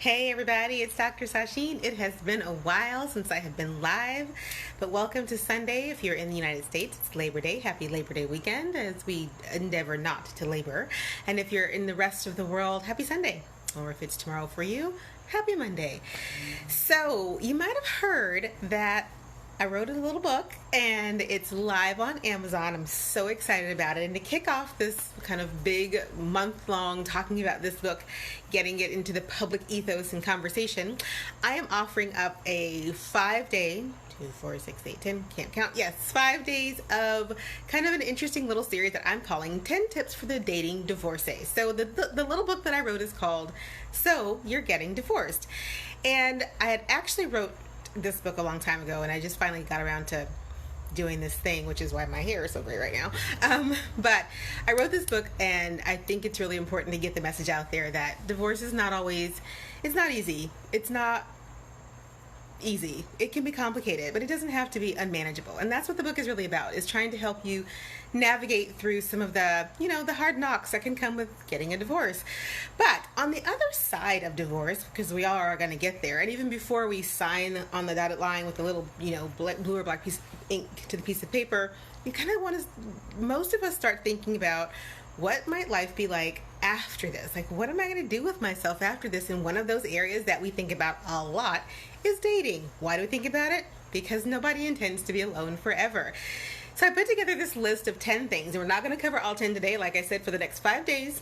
Hey everybody, it's Dr. Sasheen. It has been a while since I have been live, but welcome to Sunday. If you're in the United States, it's Labor Day. Happy Labor Day weekend as we endeavor not to labor. And if you're in the rest of the world, happy Sunday. Or if it's tomorrow for you, happy Monday. So you might have heard that I wrote a little book and it's live on Amazon. I'm so excited about it. And to kick off this kind of big month-long talking about this book, getting it into the public ethos and conversation, I am offering up a 5-day, 2, 4, 6, 8, 10, can't count, yes, 5 days of kind of an interesting little series that I'm calling 10 Tips for the Dating Divorcee. So the little book that I wrote is called So You're Getting Divorced. And I had actually wrote this book a long time ago, and I just finally got around to doing this thing, which is why my hair is so great right now. But I wrote this book, and I think it's really important to get the message out there that divorce is not always, it's not easy. It's not easy. It can be complicated, but it doesn't have to be unmanageable. And that's what the book is really about, is trying to help you navigate through some of the, the hard knocks that can come with getting a divorce. But on the other side of divorce, because we all are going to get there, and even before we sign on the dotted line with a little, blue or black piece of ink to the piece of paper, you kind of want to, most of us start thinking about what might life be like after this? Like, what am I going to do with myself after this? And one of those areas that we think about a lot is dating. Why do we think about it? Because nobody intends to be alone forever. So I put together this list of 10 things, and we're not going to cover all 10 today. Like I said, for the next 5 days,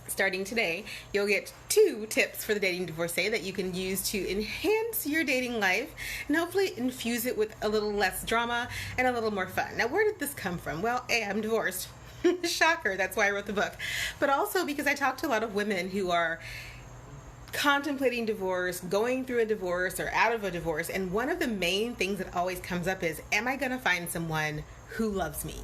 starting today, you'll get 2 tips for the dating divorcee that you can use to enhance your dating life and hopefully infuse it with a little less drama and a little more fun. Now, where did this come from? Well, I'm divorced. Shocker, that's why I wrote the book. But also because I talk to a lot of women who are contemplating divorce, going through a divorce, or out of a divorce, and one of the main things that always comes up is, am I going to find someone who loves me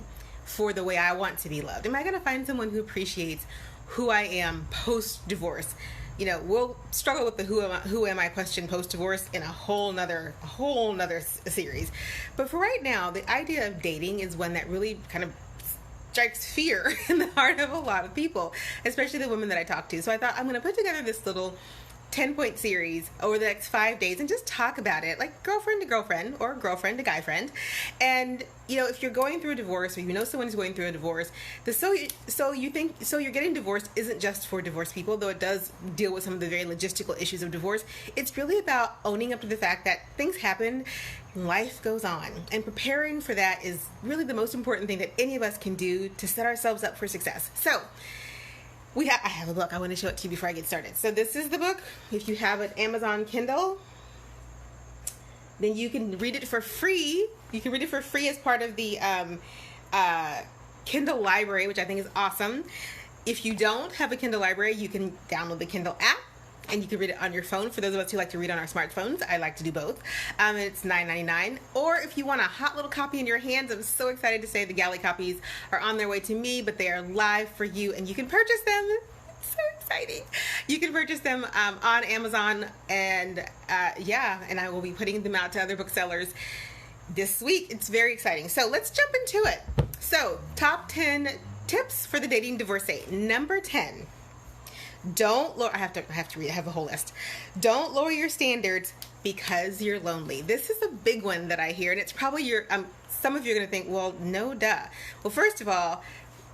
for the way I want to be loved? Am I going to find someone who appreciates who I am post-divorce? We'll struggle with the who am I question post-divorce in a whole nother series. But for right now, the idea of dating is one that really kind of strikes fear in the heart of a lot of people, especially the women that I talk to. So I thought I'm going to put together this little 10-point series over the next 5 days and just talk about it like girlfriend to girlfriend or girlfriend to guy friend. And if you're going through a divorce, or someone who's going through a divorce, the so you're getting divorced isn't just for divorced people, though it does deal with some of the very logistical issues of divorce. It's really about owning up to the fact that things happen, life goes on, and preparing for that is really the most important thing that any of us can do to set ourselves up for success. So I have a book. I want to show it to you before I get started. So this is the book. If you have an Amazon Kindle, then you can read it for free. You can read it for free as part of the Kindle library, which I think is awesome. If you don't have a Kindle library, you can download the Kindle app, and you can read it on your phone. For those of us who like to read on our smartphones, I like to do both. It's $9.99. Or if you want a hot little copy in your hands, I'm so excited to say the galley copies are on their way to me, but they are live for you, and you can purchase them. It's so exciting. You can purchase them on Amazon, and and I will be putting them out to other booksellers this week. It's very exciting. So let's jump into it. So, top 10 tips for the dating divorcee. Number 10. Don't lower. I have to read. I have a whole list. Don't lower your standards because you're lonely. This is a big one that I hear, and it's probably some of you are going to think, well, no, duh. Well, first of all,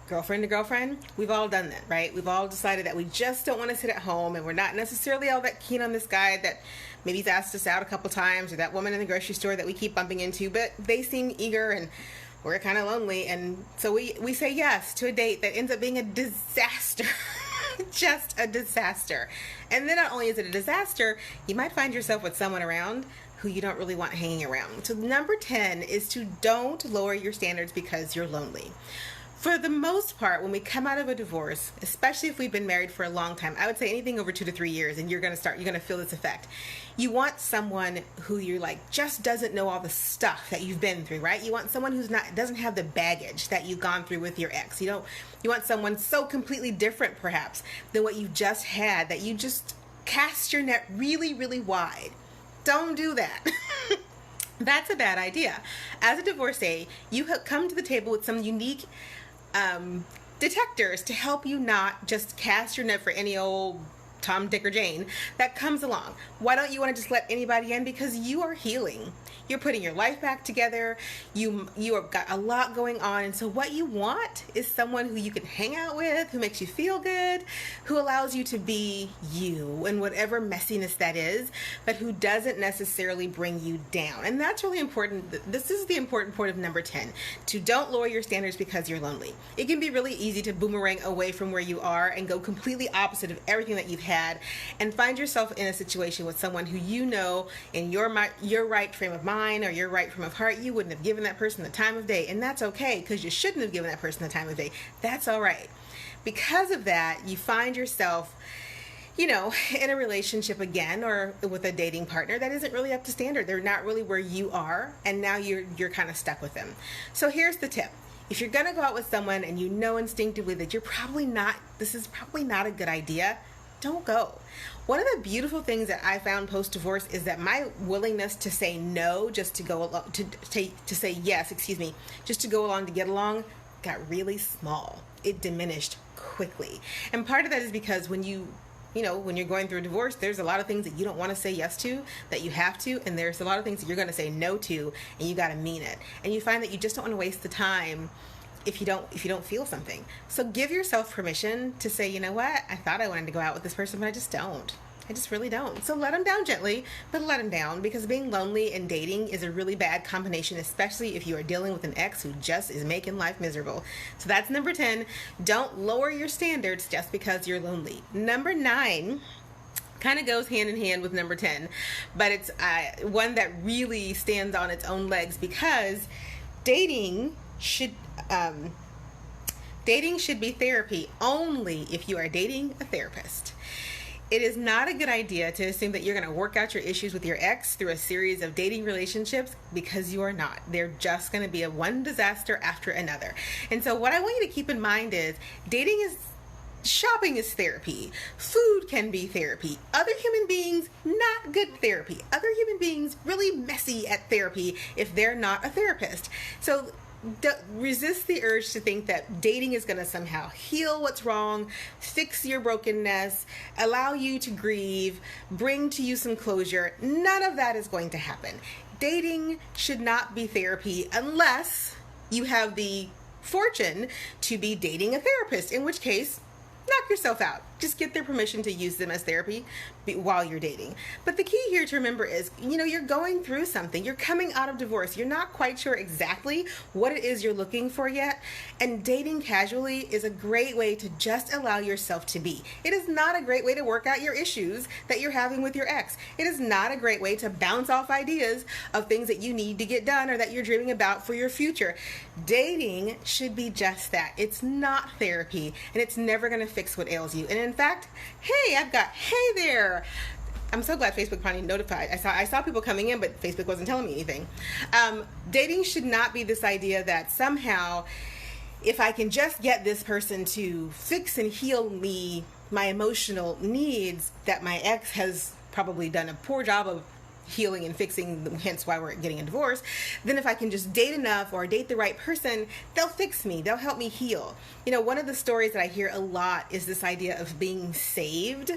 girlfriend to girlfriend, we've all done that, right? We've all decided that we just don't want to sit at home, and we're not necessarily all that keen on this guy that maybe he's asked us out a couple times, or that woman in the grocery store that we keep bumping into, but they seem eager and we're kind of lonely, and so we say yes to a date that ends up being a disaster. Just a disaster. And then not only is it a disaster, you might find yourself with someone around who you don't really want hanging around. So number 10 is to don't lower your standards because you're lonely. For the most part, when we come out of a divorce, especially if we've been married for a long time, I would say anything over 2 to 3 years, and you're going to feel this effect. You want someone who you're like just doesn't know all the stuff that you've been through, right? You want someone who's doesn't have the baggage that you've gone through with your ex. You want someone so completely different, perhaps, than what you just had, that you just cast your net really, really wide. Don't do that. That's a bad idea. As a divorcee, you have come to the table with some unique detectors to help you not just cast your net for any old Tom, Dick, or Jane that comes along. Why don't you want to just let anybody in? Because you are healing. You're putting your life back together. You have got a lot going on. And so what you want is someone who you can hang out with, who makes you feel good, who allows you to be you and whatever messiness that is, but who doesn't necessarily bring you down. And that's really important. This is the important point of number 10, to don't lower your standards because you're lonely. It can be really easy to boomerang away from where you are and go completely opposite of everything that you've had and find yourself in a situation with someone who you know in your right frame of mind or your right frame of heart, you wouldn't have given that person the time of day. And that's okay, because you shouldn't have given that person the time of day. That's all right. Because of that, you find yourself, in a relationship again, or with a dating partner that isn't really up to standard. They're not really where you are, and now you're kind of stuck with them. So here's the tip. If you're going to go out with someone and you know instinctively that this is probably not a good idea, don't go. One of the beautiful things that I found post-divorce is that my willingness to say no, just to go along, to say yes, just to go along to get along, got really small. It diminished quickly. And part of that is because when you're going through a divorce, there's a lot of things that you don't want to say yes to, that you have to, and there's a lot of things that you're going to say no to, and you got to mean it. And you find that you just don't want to waste the time if you don't feel something. So give yourself permission to say, you know what, I thought I wanted to go out with this person, but I just don't. I just really don't. So let them down gently, but let them down, because being lonely and dating is a really bad combination, especially if you are dealing with an ex who just is making life miserable. So that's number 10. Don't lower your standards just because you're lonely. Number 9 kind of goes hand in hand with number 10, but it's one that really stands on its own legs, because dating should be therapy only if you are dating a therapist. It is not a good idea to assume that you're going to work out your issues with your ex through a series of dating relationships, because you are not. They're just going to be one disaster after another. And so what I want you to keep in mind is shopping is therapy. Food can be therapy. Other human beings, not good therapy. Other human beings, really messy at therapy if they're not a therapist. So resist the urge to think that dating is going to somehow heal what's wrong, fix your brokenness, allow you to grieve, bring to you some closure. None of that is going to happen. Dating should not be therapy unless you have the fortune to be dating a therapist, in which case, knock yourself out. Just get their permission to use them as therapy while you're dating. But the key here to remember is, you're going through something. You're coming out of divorce. You're not quite sure exactly what it is you're looking for yet. And dating casually is a great way to just allow yourself to be. It is not a great way to work out your issues that you're having with your ex. It is not a great way to bounce off ideas of things that you need to get done or that you're dreaming about for your future. Dating should be just that. It's not therapy, and it's never going to fix what ails you. And in fact, hey there. I'm so glad Facebook finally notified. I saw people coming in, but Facebook wasn't telling me anything. Dating should not be this idea that somehow, if I can just get this person to fix and heal me, my emotional needs that my ex has probably done a poor job of healing and fixing, hence why we're getting a divorce, then if I can just date enough or date the right person, they'll fix me, they'll help me heal. One of the stories that I hear a lot is this idea of being saved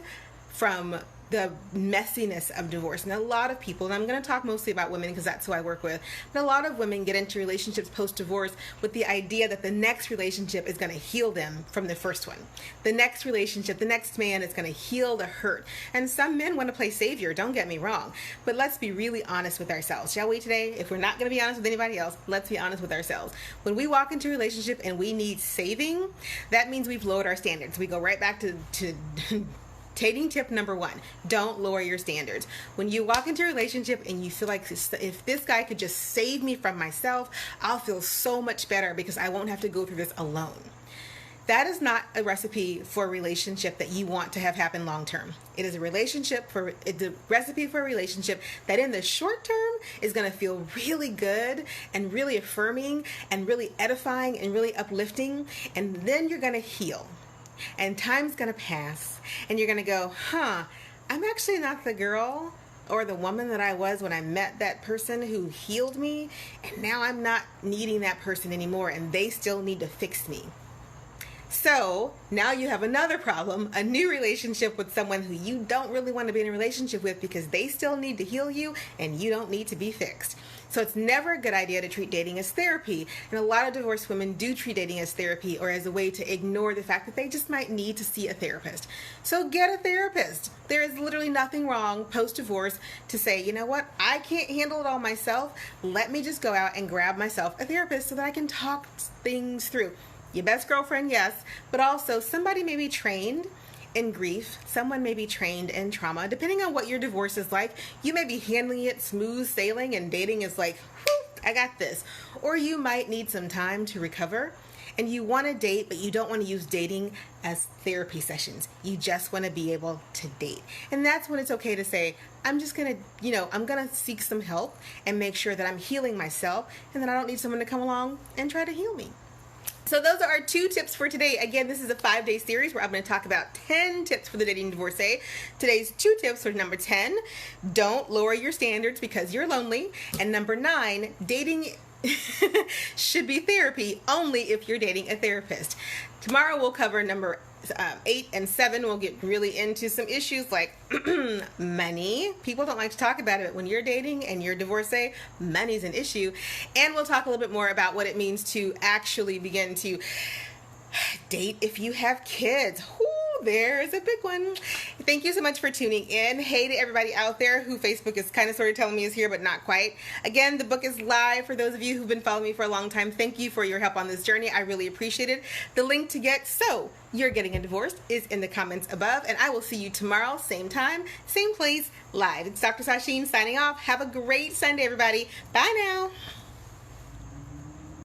from the messiness of divorce. And a lot of people, and I'm going to talk mostly about women because that's who I work with, but a lot of women get into relationships post-divorce with the idea that the next relationship is going to heal them from the first one. The next relationship, the next man is going to heal the hurt. And some men want to play savior, don't get me wrong. But let's be really honest with ourselves, shall we today? If we're not going to be honest with anybody else, let's be honest with ourselves. When we walk into a relationship and we need saving, that means we've lowered our standards. We go right back to dating tip number 1, don't lower your standards. When you walk into a relationship and you feel like, if this guy could just save me from myself, I'll feel so much better because I won't have to go through this alone. That is not a recipe for a relationship that you want to have happen long term. It's a recipe for a relationship that in the short term is going to feel really good and really affirming and really edifying and really uplifting, and then you're going to heal. And time's going to pass, and you're going to go, I'm actually not the girl or the woman that I was when I met that person who healed me, and now I'm not needing that person anymore, and they still need to fix me. So now you have another problem, a new relationship with someone who you don't really want to be in a relationship with because they still need to heal you and you don't need to be fixed. So it's never a good idea to treat dating as therapy. And a lot of divorced women do treat dating as therapy or as a way to ignore the fact that they just might need to see a therapist. So get a therapist. There is literally nothing wrong post-divorce to say, you know what, I can't handle it all myself. Let me just go out and grab myself a therapist so that I can talk things through. Your best girlfriend, yes, but also somebody may be trained in grief. Someone may be trained in trauma. Depending on what your divorce is like, you may be handling it smooth sailing and dating is like, whew, I got this. Or you might need some time to recover and you want to date, but you don't want to use dating as therapy sessions. You just want to be able to date. And that's when it's okay to say, I'm just going to, I'm going to seek some help and make sure that I'm healing myself and then I don't need someone to come along and try to heal me. So those are our 2 tips for today. Again, this is a 5-day series where I'm going to talk about 10 tips for the dating divorcee. Today's 2 tips are number 10, don't lower your standards because you're lonely. And number 9, dating should be therapy only if you're dating a therapist. Tomorrow we'll cover number 8 and 7. We'll get really into some issues like money. People don't like to talk about it, but when you're dating and you're divorcee, money's an issue. And we'll talk a little bit more about what it means to actually begin to date if you have kids. There's a big one. Thank you so much for tuning in. Hey to everybody out there who Facebook is kind of sort of telling me is here, but not quite. Again, the book is live for those of you who've been following me for a long time. Thank you for your help on this journey. I really appreciate it. The link to get So You're Getting a Divorce is in the comments above, and I will see you tomorrow, same time, same place, live. It's Dr. Sasheen signing off. Have a great Sunday, everybody. Bye now.